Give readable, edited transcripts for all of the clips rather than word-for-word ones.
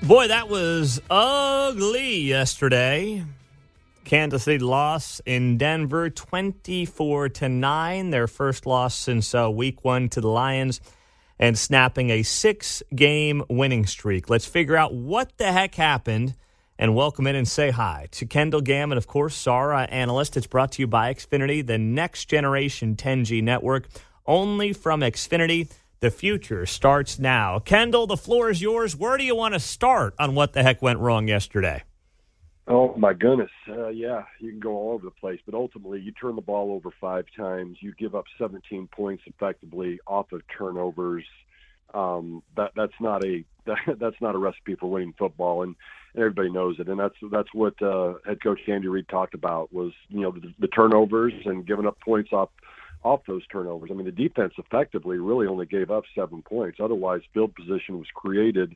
Boy, that was ugly yesterday. Kansas City lost in Denver 24-9, their first loss since week one to the Lions, and snapping a 6-game winning streak. Let's figure out what the heck happened and welcome in and say hi to Kendall Gammon, of course, our analyst. It's brought to you by Xfinity, the next generation 10G network, only from Xfinity. The future starts now. Kendall, the floor is yours. Where do you want to start on what the heck went wrong yesterday? Oh, my goodness. Yeah, you can go all over the place. But ultimately, you turn the ball over 5 times. You give up 17 points effectively off of turnovers. That's not a recipe for winning football, and everybody knows it. And that's what head coach Andy Reid talked about was, the turnovers and giving up points off those turnovers. I mean, the defense effectively really only gave up 7 points. Otherwise, field position was created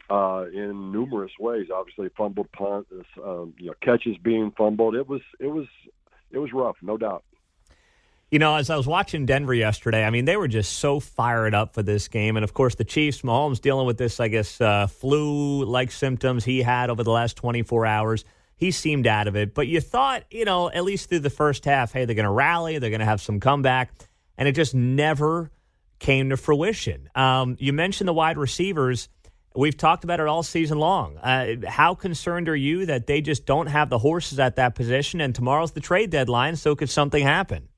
in numerous ways. Obviously, fumbled punt, catches being fumbled. It was rough, no doubt. As I was watching Denver yesterday, I mean, they were just so fired up for this game. And, of course, the Chiefs, Mahomes dealing with this, I guess, flu-like symptoms he had over the last 24 hours. He seemed out of it. But you thought, at least through the first half, hey, they're going to rally, they're going to have some comeback. And it just never came to fruition. You mentioned the wide receivers. We've talked about it all season long. How concerned are you that they just don't have the horses at that position, and tomorrow's the trade deadline, so could something happen?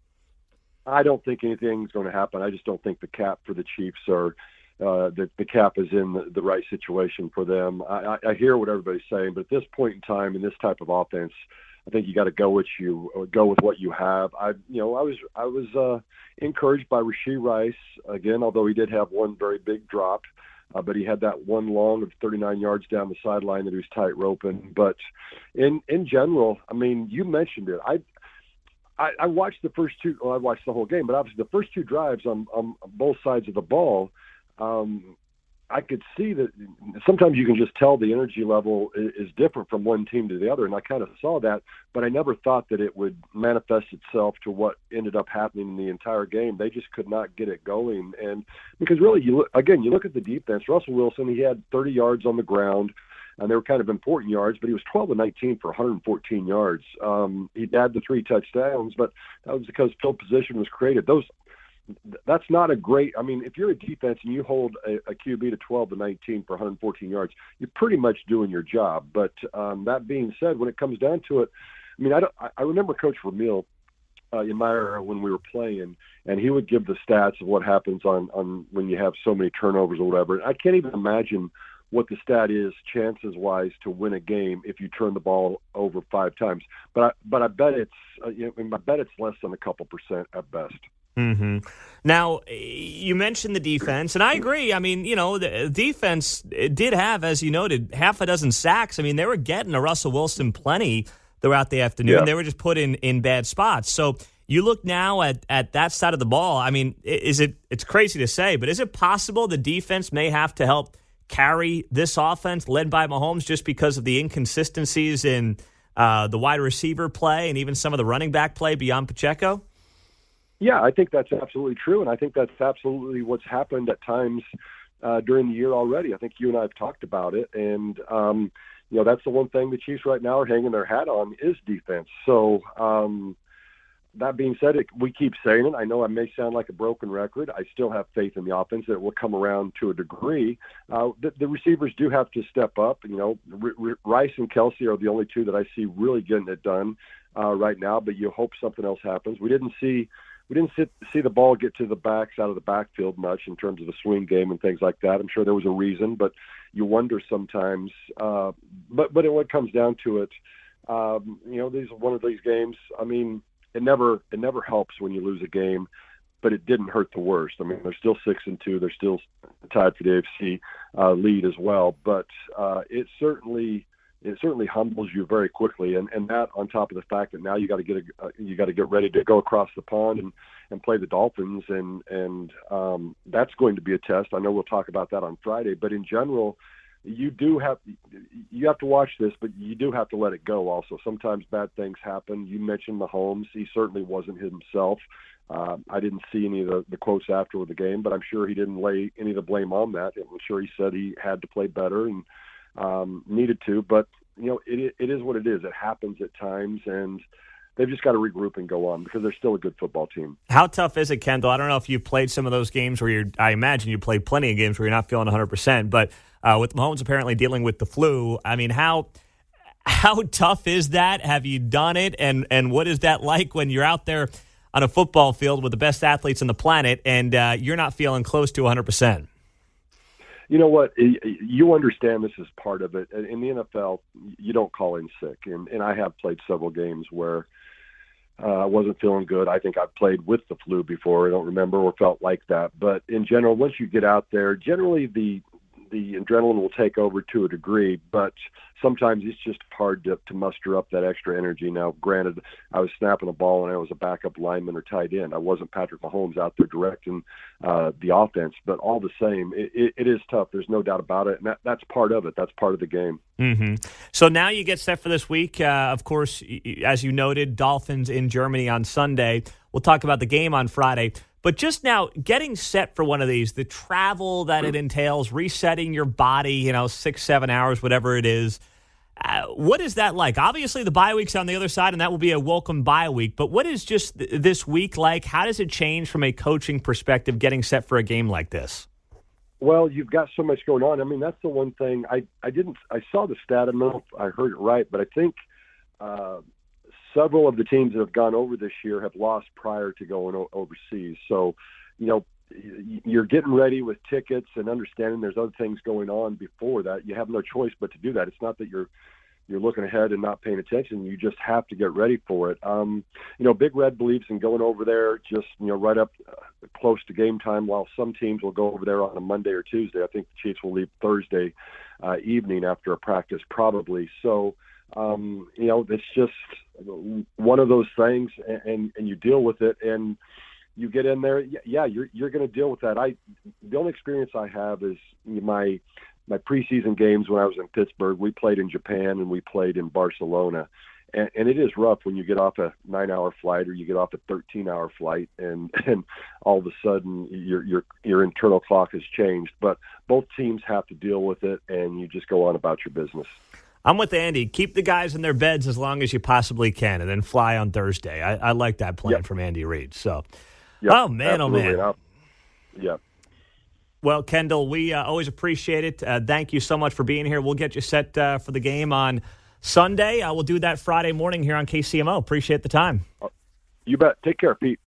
I don't think anything's going to happen. I just don't think the cap for the Chiefs are the cap is in the right situation for them. I hear what everybody's saying, but at this point in time, in this type of offense, I think you got to go with what you have. I was encouraged by Rashee Rice again, although he did have one very big drop. But he had that one long of 39 yards down the sideline that he was tight roping. But in general, I mean, you mentioned it. I watched the first two. Well, I watched the whole game, but obviously the first 2 drives on both sides of the ball. I could see that sometimes you can just tell the energy level is different from one team to the other, and I kind of saw that, but I never thought that it would manifest itself to what ended up happening in the entire game. They just could not get it going, and because really, you look at the defense. Russell Wilson, he had 30 yards on the ground, and they were kind of important yards, but he was 12 of 19 for 114 yards. He had the 3 touchdowns, but that was because field position was created. That's not a great – I mean, if you're a defense and you hold a QB to 12 to 19 for 114 yards, you're pretty much doing your job. But that being said, when it comes down to it, I mean, I remember Coach Vermeil in my era when we were playing, and he would give the stats of what happens on when you have so many turnovers or whatever. And I can't even imagine what the stat is chances-wise to win a game if you turn the ball over 5 times. But I bet it's less than a couple percent at best. Mm-hmm. Now, you mentioned the defense, and I agree. I mean, the defense did have, as you noted, half a dozen sacks. I mean, they were getting to Russell Wilson plenty throughout the afternoon. Yeah. They were just put in bad spots. So you look now at that side of the ball. I mean, it's crazy to say, but is it possible the defense may have to help carry this offense led by Mahomes just because of the inconsistencies in the wide receiver play and even some of the running back play beyond Pacheco? Yeah, I think that's absolutely true, and I think that's absolutely what's happened at times during the year already. I think you and I have talked about it, and that's the one thing the Chiefs right now are hanging their hat on is defense. So that being said, we keep saying it. I know I may sound like a broken record. I still have faith in the offense that it will come around to a degree. The receivers do have to step up. Rice and Kelsey are the only 2 that I see really getting it done right now, but you hope something else happens. We didn't see the ball get to the backs out of the backfield much in terms of the swing game and things like that. I'm sure there was a reason, but you wonder sometimes. But when it comes down to it, these are one of these games. I mean, it never helps when you lose a game, but it didn't hurt the worst. I mean, they're still 6-2. They're still tied for the AFC lead as well. But it certainly humbles you very quickly, and that on top of the fact that now you got to get ready to go across the pond and play the Dolphins, and that's going to be a test. I know we'll talk about that on Friday, but in general, you have to watch this, but you do have to let it go also. Sometimes bad things happen. You mentioned Mahomes. He certainly wasn't himself. I didn't see any of the quotes after the game, but I'm sure he didn't lay any of the blame on that. I'm sure he said he had to play better, and needed to. But, it is what it is. It happens at times, and they've just got to regroup and go on because they're still a good football team. How tough is it, Kendall? I don't know if you've played some of those games where I imagine you played plenty of games where you're not feeling 100%, but with Mahomes apparently dealing with the flu, I mean, how tough is that? Have you done it? And what is that like when you're out there on a football field with the best athletes on the planet and you're not feeling close to 100%? You know what? You understand this is part of it. In the NFL, you don't call in sick. And I have played several games where I wasn't feeling good. I think I've played with the flu before. I don't remember or felt like that. But in general, once you get out there, generally the adrenaline will take over to a degree, but sometimes it's just hard to muster up that extra energy. Now, granted, I was snapping a ball and I was a backup lineman or tight end. I wasn't Patrick Mahomes out there directing the offense, but all the same, it is tough. There's no doubt about it, and that's part of it. That's part of the game. Mm-hmm. So now you get set for this week. Of course, as you noted, Dolphins in Germany on Sunday. We'll talk about the game on Friday. But just now, getting set for one of these, the travel that it entails, resetting your body, 6-7 hours, whatever it is, what is that like? Obviously, the bye week's on the other side, and that will be a welcome bye week. But what is just this week like? How does it change from a coaching perspective getting set for a game like this? Well, you've got so much going on. I mean, that's the one thing. I saw the stat. I don't know if I heard it right, but I think several of the teams that have gone over this year have lost prior to going overseas. So, you're getting ready with tickets and understanding there's other things going on before that. You have no choice but to do that. It's not that you're looking ahead and not paying attention. You just have to get ready for it. Big Red believes in going over there just, right up close to game time, while some teams will go over there on a Monday or Tuesday. I think the Chiefs will leave Thursday evening after a practice probably. So, it's just one of those things, and you deal with it, and you get in there. Yeah, you're going to deal with that. The only experience I have is my preseason games when I was in Pittsburgh. We played in Japan and we played in Barcelona, and it is rough when you get off a 9-hour flight or you get off a 13-hour flight, and all of a sudden your internal clock has changed. But both teams have to deal with it, and you just go on about your business. I'm with Andy. Keep the guys in their beds as long as you possibly can, and then fly on Thursday. I like that plan from Andy Reid. So, oh, man, absolutely. Oh, man. Yeah. Well, Kendall, we always appreciate it. Thank you so much for being here. We'll get you set for the game on Sunday. We'll do that Friday morning here on KCMO. Appreciate the time. You bet. Take care, Pete.